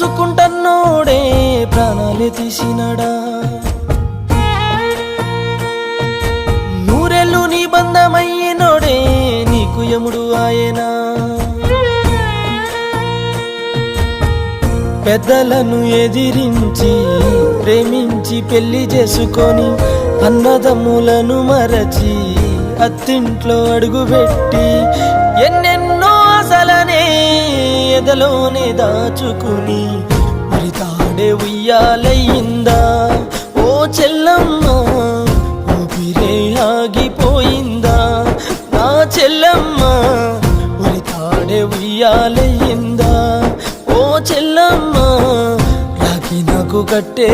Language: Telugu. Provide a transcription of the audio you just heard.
చూసుకుంటన్నోడే ప్రాణాలే తీసినడా నూరెళ్ళు నీ బంధమయ్యినోడే నీకు యముడు ఆయనా పెద్దలను ఎదిరించి ప్రేమించి పెళ్లి చేసుకొని అన్నదమ్ములను మరచి అత్తింట్లో అడుగుపెట్టి ఎన్నెన్నో ఆశలనే ఎదలోనే దాచుకుని మరి తాడే ఉయ్యాలయ్యిందా ఓ చెల్లమ్మ ఊపిరే ఆగిపోయిందా నా చెల్లమ్మ మరి తాడే ఉయ్యాలయ్యిందా ఓ చెల్లమ్మ రాకి నాకు కట్టే